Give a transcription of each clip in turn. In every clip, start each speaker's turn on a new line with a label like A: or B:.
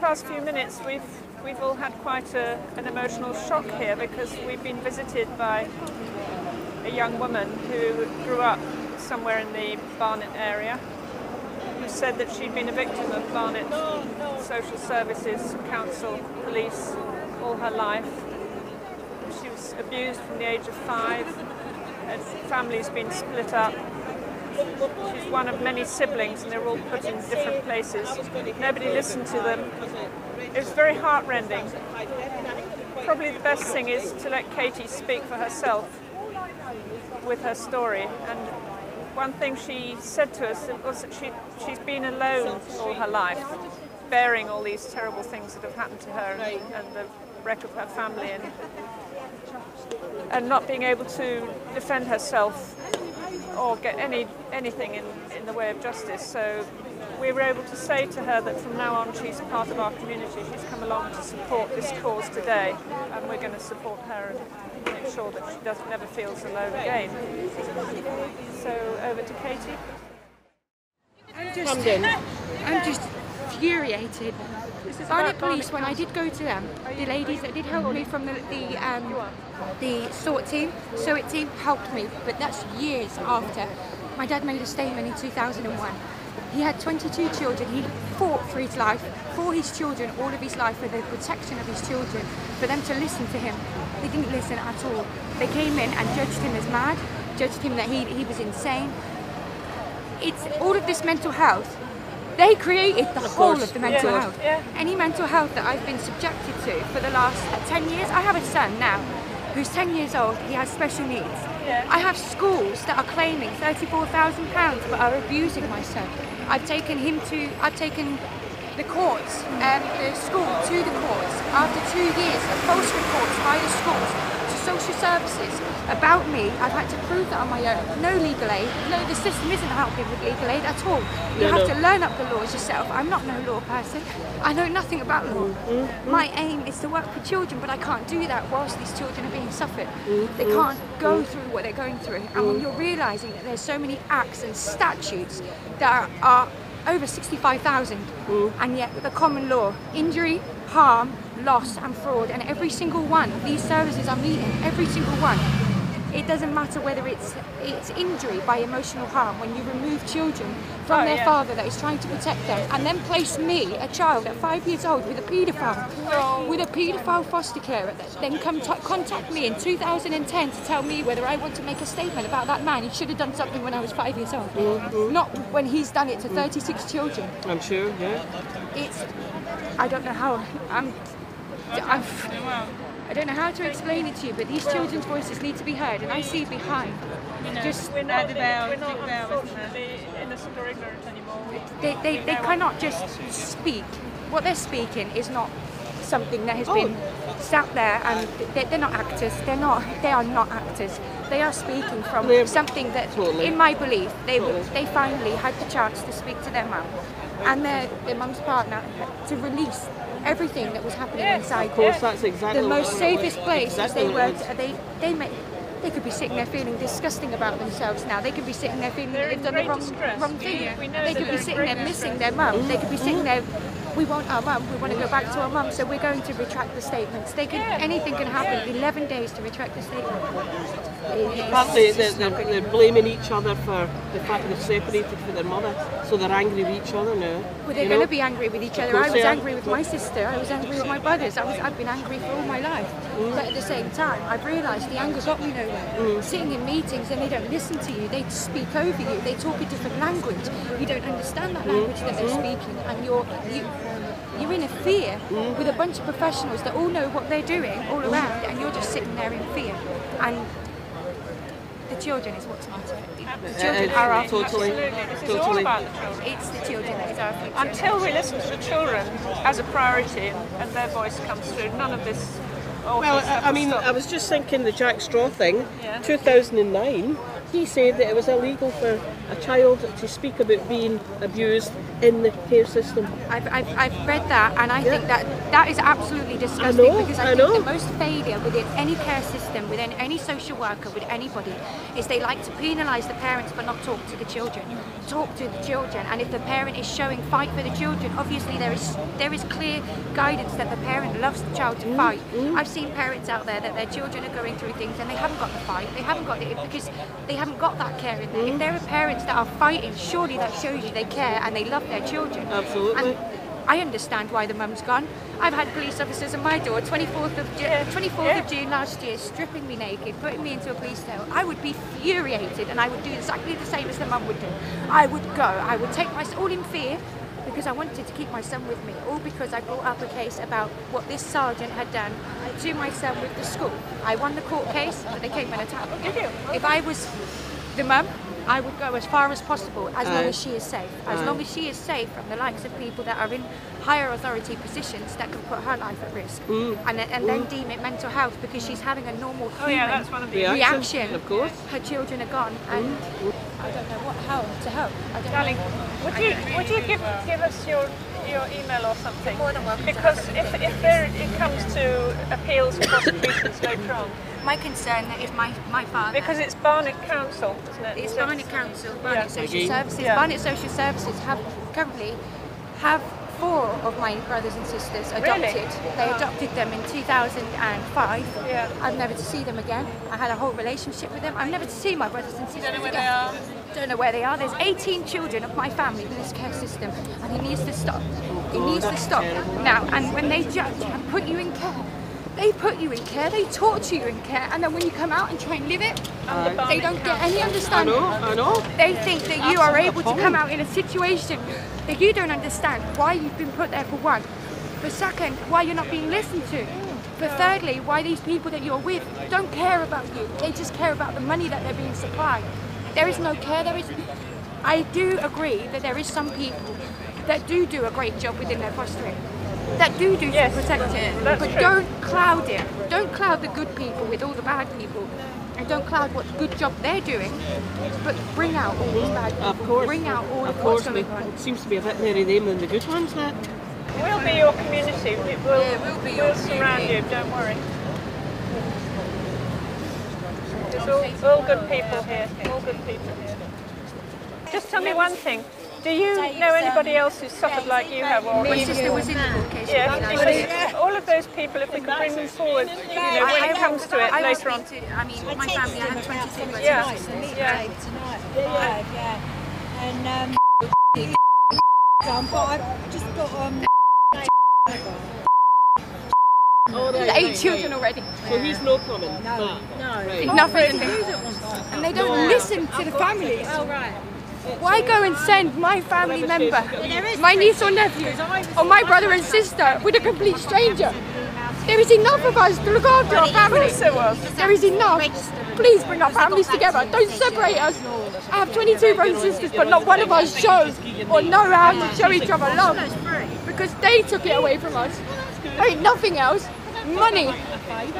A: past few minutes we've all had quite an emotional shock here, because we've been visited by a young woman who grew up somewhere in the Barnet area, who said that she'd been a victim of Barnet social services, council, police all her life. She was abused from the age of 5, and family's been split up. She's one of many siblings, and they're all put in different places. Nobody listened to them. It was very heartrending. Probably the best thing is to let Katie speak for herself with her story. And one thing she said to us was that she's been alone all her life, bearing all these terrible things that have happened to her, and the wreck of her family, and not being able to defend herself or get anything in the way of justice. So we were able to say to her that from now on she's part of our community. She's come along to support this cause today, and we're going to support her and make sure that she never feels alone again. So over to Katie.
B: I'm just infuriated. Barnet Police, when I did go to them, the ladies that did help me from the SWAT team helped me, but that's years after. My dad made a statement in 2001. He had 22 children. He fought for his life, for his children, all of his life, for the protection of his children, for them to listen to him. They didn't listen at all. They came in and judged him as mad, judged him that he was insane. It's all of this mental health. They created the whole of the mental health.
A: Yeah.
B: Any mental health that I've been subjected to for the last 10 years. I have a son now who's 10 years old. He has special needs.
A: Yeah.
B: I have schools that are claiming £34,000 but are abusing my son. I've taken the courts, the school to the courts after 2 years of false reports by the schools to social services about me. I've had to prove that on my own. No legal aid. No, the system isn't helping with legal aid at all. You have to learn up the laws yourself. I'm not no law person. I know nothing about law. My aim is to work with children, but I can't do that whilst these children are being suffered. They can't go through what they're going through. And when you're realising that there's so many acts and statutes that are over 65,000, and yet the common law, injury, harm, loss and fraud, and every single one these services are meeting, every single one. It doesn't matter whether it's injury by emotional harm, when you remove children from their father that is trying to protect them, and then place me, a child at 5 years old, with a paedophile foster carer that then contact me in 2010 to tell me whether I want to make a statement about that man. He should have done something when I was 5 years old, not when he's done it to 36 children.
C: I'm sure, yeah.
B: I don't know how. I don't know how to explain it to you, but these children's voices need to be heard, and I see behind.
A: We're not unfortunately innocent or ignorant anymore.
B: They cannot just speak. What they're speaking is not something that has been sat there, and they're not actors. They are not actors. They are speaking from something that, in my belief, they finally had the chance to speak to their mum and their mum's partner to release everything that was happening inside.
C: Of course, that's exactly
B: the most safest place.
C: Exactly
B: They could be sitting there feeling disgusting about themselves now. They could be sitting there feeling that they've done the wrong thing. They could be sitting there missing their mum. They could be sitting there, we want our mum, we want to go back to our mum, so we're going to retract the statements. Anything can happen. 11 days to retract the statement.
C: Partly they're blaming each other for the fact that they've separated from their mother, so they're angry with each other now.
B: Well, they're going to be angry with each other. I was angry with my sister, I was angry with my brothers, I've been angry for all my life. But at the same time, I've realised the anger got me nowhere. Sitting in meetings and they don't listen to you, they speak over you, they talk a different language. You don't understand that language that they're speaking, and you're in a fear with a bunch of professionals that all know what they're doing all around, and you're just sitting there in fear. And the children is what's matter. The children are our future.
C: Totally.
A: This is all about the children.
B: It's the children that is our future.
A: Until we listen to the children as a priority and their voice comes through, none of this.
C: Well, I mean, I was just thinking the Jack Straw thing, 2009, he said that it was illegal for a child to speak about being abused in the care system.
B: I've read that, and I think that is absolutely disgusting, because I think the most failure within any care system, within any social worker, with anybody, is they like to penalise the parents but not talk to the children. Talk to the children, and if the parent is showing fight for the children, obviously there is clear guidance that the parent loves the child to fight. I've seen parents out there that their children are going through things and they haven't got the fight, they haven't got it because they haven't got that care in there. If there are parents that are fighting, surely that shows you they care and they love their children.
C: Absolutely.
B: And I understand why the mum's gone. I've had police officers at my door 24th of June last year stripping me naked, putting me into a police cell. I would be furiated, and I would do exactly the same as the mum would do. I would go, I would take my, all in fear, because I wanted to keep my son with me, all because I brought up a case about what this sergeant had done to my son with the school. I won the court case, but they came and attacked me.
A: Did you?
B: If I was the mum, I would go as far as possible, as long as she is safe. As long as she is safe from the likes of people that are in higher authority positions that can put her life at risk. And then deem it mental health, because she's having a normal human
A: that's one of the
B: reaction.
C: Of course.
B: Her children are gone, and I don't know how to help. I don't
A: Darling,
B: know.
A: would you give us your email or something?
B: More than welcome.
A: Because if it comes to appeals and prosecutions later on.
B: My concern is my father.
A: Because it's Barnet Council, isn't it?
B: It's Barnet Council, Barnet Social Services.
A: Yeah.
B: Barnet Social Services currently have 4 of my brothers and sisters adopted.
A: Really?
B: They adopted them in 2005.
A: Yeah.
B: I'm never to see them again. I had a whole relationship with them. I'm never to see my brothers and sisters again. Don't know where they are. There's 18 children of my family in this care system, and he needs to stop. He needs to stop now. And when they judge and put you in care, they put you in care, they torture you in care, and then when you come out and try and live it, they don't get any understanding.
C: I know.
B: They think that you are able to come out in a situation that you don't understand why you've been put there, for one. For second, why you're not being listened to. For thirdly, why these people that you're with don't care about you. They just care about the money that they're being supplied. There is no care. I do agree that there is some people that do a great job within their fostering, that do some protecting, but
A: true.
B: don't cloud it. Don't cloud the good people with all the bad people, and don't cloud what good job they're doing, but bring out all these bad people.
C: Of course.
B: Bring out all
C: of
B: of
C: course,
B: what's going on.
C: it seems to be a bit more of them than the good ones, that.
A: We'll be your community. We'll surround you, don't worry. There's all good people here. All good people here. Just tell me one thing. Do you know anybody else who's suffered like you have? Or
B: My sister was in the court case.
A: because all of those people, if we could bring them forward, you know, when it comes to it later on.
B: I mean, my family, I have 22 brothers
A: Yeah.
B: and sisters.
A: Yeah.
D: And but I've just got
B: There's 8 children already.
C: So he's no coming?
D: no.
C: Right.
B: Nothing. And they don't listen to the families.
D: Oh right.
B: Why go and send my family member, my niece or nephew, or my brother and sister with a complete stranger? There is enough of us to look after our families. There is enough. Please bring our families together. Don't separate us. I have 22 brothers and sisters, but not one of us shows or know how to show each other love, because they took it away from us. There ain't nothing else. Money.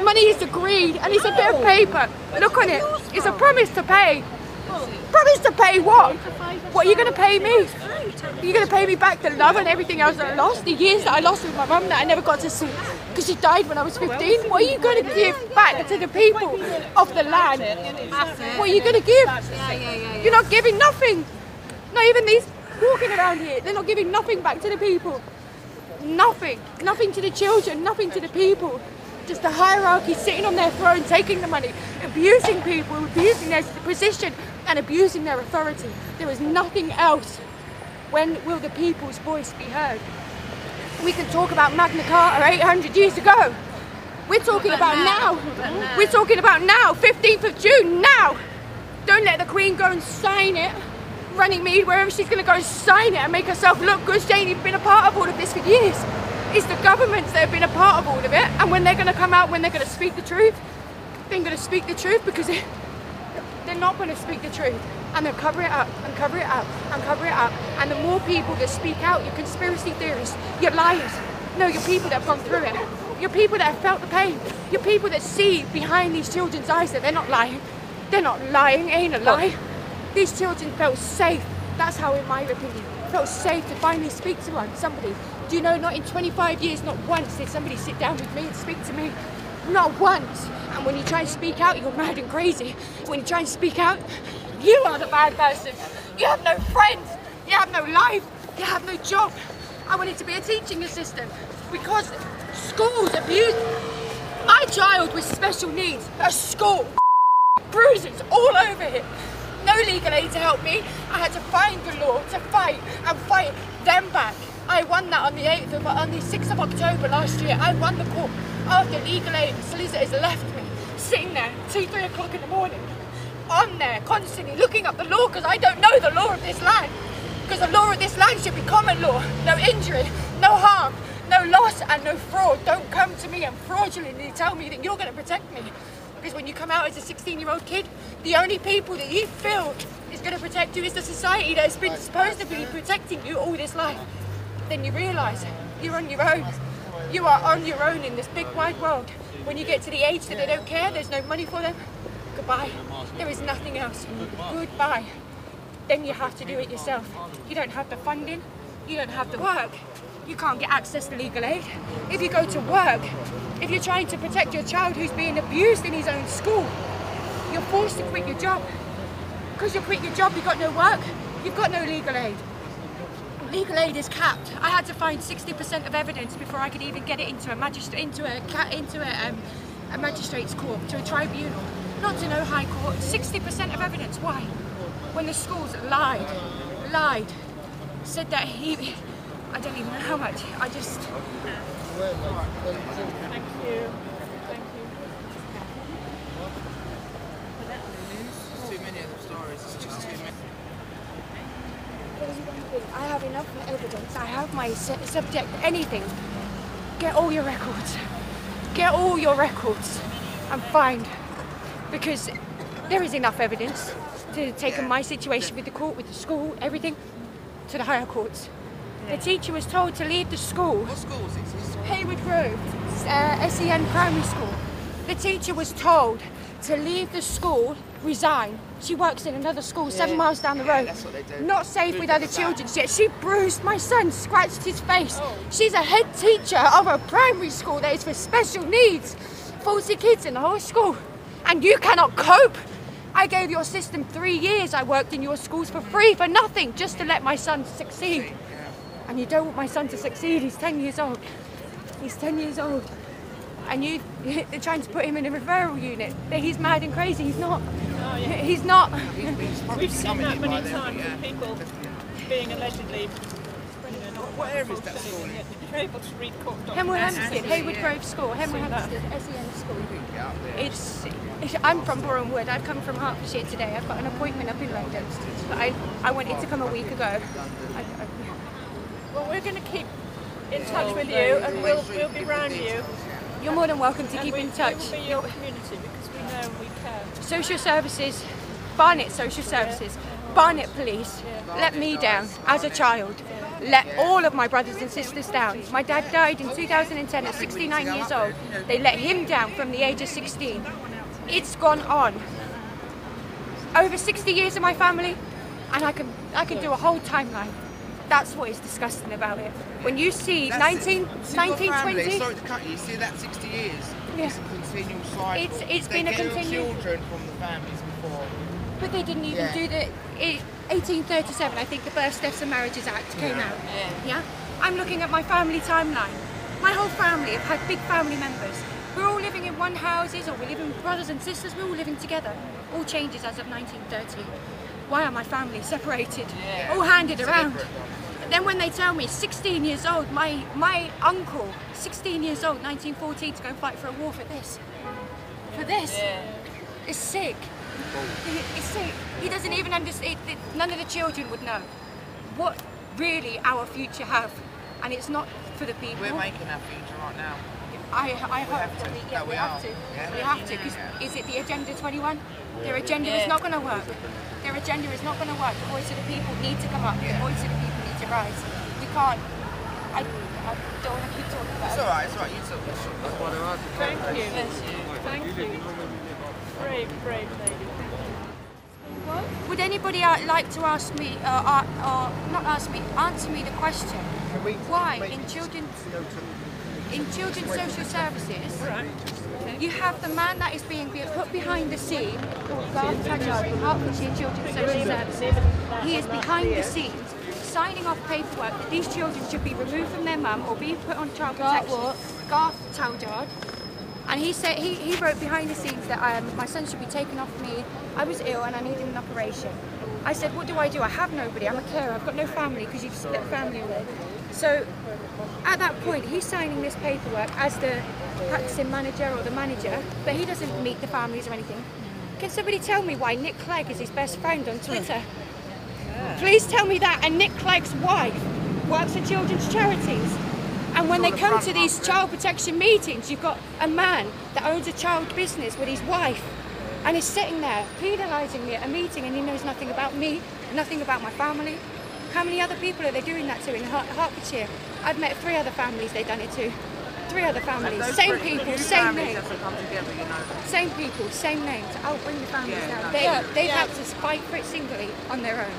B: Money is a greed, and it's a bit of paper. Look on it. It's a promise to pay. Promise to pay what? What are you going to pay me? Are you going to pay me back the love and everything else that I lost? The years that I lost with my mum that I never got to see because she died when I was 15? What are you going to give back to the people of the land? What are you going to give? You're not giving nothing. Not even these walking around here. They're not giving nothing back to the people. Nothing. Nothing to the children, nothing to the people. Just the hierarchy sitting on their throne, taking the money, abusing people, abusing their position and abusing their authority. There is nothing else. When will the people's voice be heard? We can talk about Magna Carta 800 years ago. We're talking about now. We're talking about now, 15th of June, now. Don't let the Queen go and sign it. Running me wherever she's going to go and sign it and make herself look good. She ain't even been a part of all of this for years. It's the governments that have been a part of all of it, and when they're going to come out, when they're going to speak the truth, they're going to speak the truth, because they're not going to speak the truth, and they'll cover it up and cover it up and cover it up. And the more people that speak out, your conspiracy theorists, your liars, no, you're people that have gone through it, you're people that have felt the pain, you're people that see behind these children's eyes that they're not lying. They're not lying, it ain't a lie. These children felt safe. That's how, in my opinion, felt safe to finally speak to somebody. Do you know, not in 25 years, not once did somebody sit down with me and speak to me. Not once. And when you try and speak out, you're mad and crazy. When you try and speak out, you are the bad person. You have no friends. You have no life. You have no job. I wanted to be a teaching assistant because schools abuse my child with special needs. A school, bruises all over him. No legal aid to help me. I had to find the law to fight and fight them back. I won that on the 6th of October last year. I won the court after legal aid solicitors left me sitting there 2-3 o'clock in the morning on there constantly looking up the law because I don't know the law of this land. Because the law of this land should be common law. No injury, no harm, no loss and no fraud. Don't come to me and fraudulently tell me that you're going to protect me. Because when you come out as a 16-year-old kid, the only people that you feel is going to protect you is the society that has been supposed to be protecting you all this life. Then you realise you're on your own. You are on your own in this big wide world. When you get to the age that they don't care, there's no money for them, goodbye. There is nothing else. Goodbye. Then you have to do it yourself. You don't have the funding, you don't have the work. You can't get access to legal aid. If you go to work, if you're trying to protect your child who's being abused in his own school, you're forced to quit your job. Because you quit your job, you've got no work, you've got no legal aid. Legal aid is capped. I had to find 60% of evidence before I could even get it into a magistrate's court, to a tribunal, not to no high court. 60% of evidence. Why? When the schools lied, said that I don't even know how much. I just.
A: Thank you. Thank you.
E: Too many of the stories. It's just too many.
B: I have enough evidence. I have my subject. Anything. Get all your records. Get all your records and find, because there is enough evidence to take my situation with the court, with the school, everything, to the higher courts. The teacher was told to leave the school.
E: What school is it?
B: Hayward Grove, SEN primary school. The teacher was told to leave the school, resign. She works in another school 7 miles down the road.
E: That's what they do.
B: Not safe with other children. Yet she bruised my son, scratched his face. She's a head teacher of a primary school that is for special needs. 40 kids in the whole school. And you cannot cope. I gave your system 3 years. I worked in your schools for free, for nothing, just to let my son succeed. And you don't want my son to succeed. He's 10 years old. He's 10 years old. And they're trying to put him in a referral unit. He's mad and crazy. He's not.
A: Oh, yeah.
B: He's not.
A: We've seen that many times with people being allegedly.
E: What area is that school in?
A: You're able to read court documents.
B: Hemel Hempstead, Hayward Grove School, Hemel Hempstead, SEN school. I'm from Borough Wood. I've come from Hertfordshire today. I've got an appointment up in London, but I wanted to come a week ago.
A: Well, we're going to keep in touch with you, and we'll be around you.
B: You're more than welcome to keep in touch.
A: We will be your community because we know and we care.
B: Social services, Barnet Social Services, Barnet Police let me down as a child. Let all of my brothers and sisters down. My dad died in 2010 at 69 years old. They let him down from the age of 16. It's gone on. Over 60 years of my family, and I can do a whole timeline. That's what is disgusting about it. When you see 1920...
E: Sorry to cut you, you see that 60 years?
B: Yeah.
E: It's a continual cycle.
B: It's been a continual...
E: children from the families before.
B: But they didn't even do the... 1837, I think the Births, Deaths and Marriages Act came out. Yeah. I'm looking at my family timeline. My whole family have had big family members. We're all living in one houses, or we're living with brothers and sisters, we're all living together. All changes as of 1930. Why are my family separated? All handed around. But then when they tell me 16 years old, my uncle, 16 years old, 1914, to go and fight for a war for this. For this. It's sick. It's sick. He doesn't even understand. None of the children would know what really our future have, and it's not for the people.
E: We're making our future right now.
B: I hope that we have to. We have to, because is it the Agenda 21? Their agenda is not going to work. Their agenda is not going to work. The voice of the people need to come up. The voice of the people need to rise. We can't. I don't want to keep talking about it.
E: It's alright, it's alright. You talk.
A: Thank you. Thank you. Brave lady.
B: Would anybody like to ask me, or not ask me, answer me the question? Why in children's social services, you have the man that is being put behind the scene, called Garth Taggart from Hertfordshire Children's Social Services. He is behind the scenes, signing off paperwork that these children should be removed from their mum or be put on child protection. Garth Taggart. And he said he wrote behind the scenes that my son should be taken off me. I was ill and I needed an operation. I said, what do? I have nobody. I'm a carer. I've got no family because you've split family away. So at that point, he's signing this paperwork as the practicing manager or the manager, but he doesn't meet the families or anything. Can somebody tell me why Nick Clegg is his best friend on Twitter? Please tell me that. And Nick Clegg's wife works for children's charities. And when they come to these child protection meetings, you've got a man that owns a child business with his wife and is sitting there penalising me at a meeting, and he knows nothing about me, nothing about my family. How many other people are they doing that to in Hertfordshire? I've met 3 other families they've done it to. 3 other families, same people, same names. Same people, same names. I'll bring the families down. They've had to fight for it singly on their own.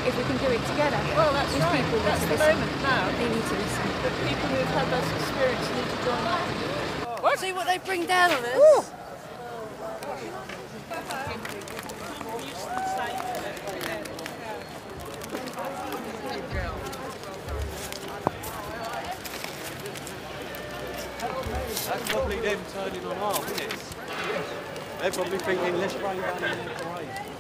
B: If we can do it together,
A: Well, that's
B: these
A: right.
B: people
A: That's
B: need
A: the
B: to listen.
A: moment now.
B: They need to listen.
A: The people who've had those experiences need to join up.
D: What? See what they bring down on us?
B: Ooh.
F: That's probably them turning on half, isn't it? They're probably thinking, let's bring down the parade.